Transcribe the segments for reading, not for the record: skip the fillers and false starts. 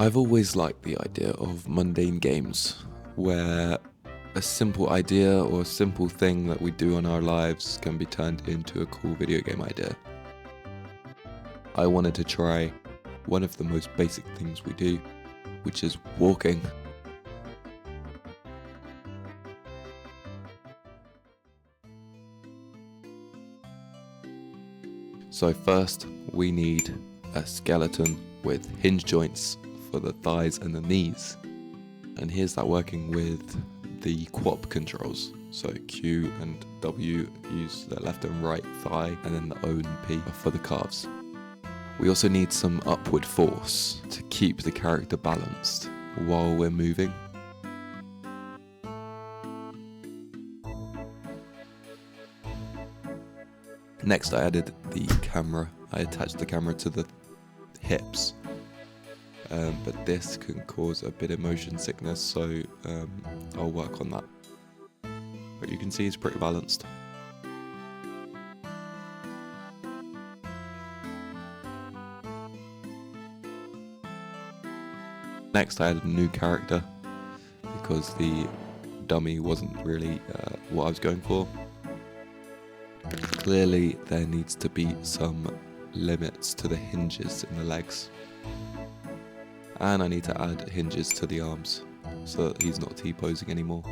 I've always liked the idea of mundane games, where a simple idea or a simple thing that we do in our lives can be turned into a cool video game idea. I wanted to try one of the most basic things we do, which is walking. So first, we need a skeleton with hinge joints for the thighs and the knees. And here's that working with the QWOP controls. So Q and W use the left and right thigh, and then the O and P are for the calves. We also need some upward force to keep the character balanced while we're moving. Next, I added the camera. I attached the camera to the hips, but this can cause a bit of motion sickness, so I'll work on that. But you can see it's pretty balanced. Next, I added a new character because the dummy wasn't really what I was going for. Clearly, there needs to be some limits to the hinges in the legs. And I need to add hinges to the arms so that he's not T-posing anymore.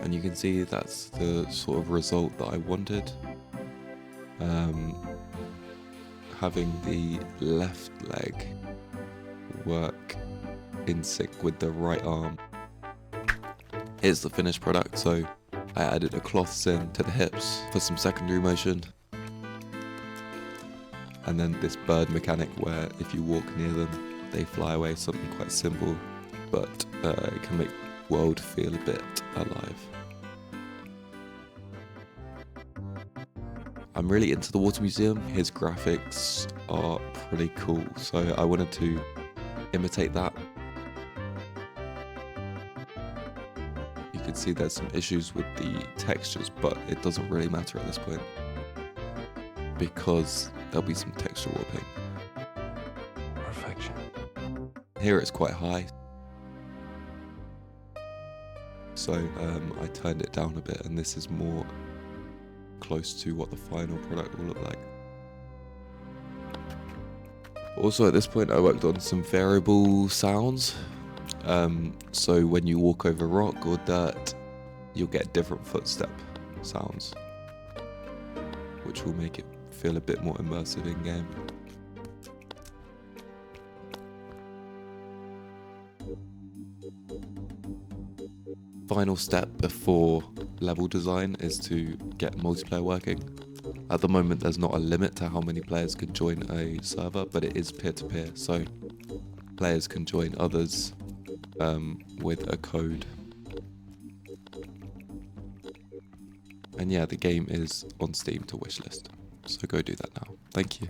And you can see that's the sort of result that I wanted. Having the left leg work in sync with the right arm. Here's the finished product. So I added a cloth seam to the hips for some secondary motion. And then this bird mechanic where if you walk near them, they fly away, something quite simple, but it can make the world feel a bit alive. I'm really into the Water Museum. His graphics are pretty cool, so I wanted to imitate that. You can see there's some issues with the textures, but it doesn't really matter at this point because there'll be some texture warping. Perfection. Here it's quite high, so I turned it down a bit, and this is more close to what the final product will look like. Also at this point I worked on some variable sounds. So when you walk over rock or dirt, you'll get different footstep sounds, which will make it feel a bit more immersive in game. Final step before level design is to get multiplayer working. At the moment there's not a limit to how many players can join a server, but it is peer-to-peer, so players can join others with a code. And yeah, the game is on Steam to wishlist, so go do that now. Thank you.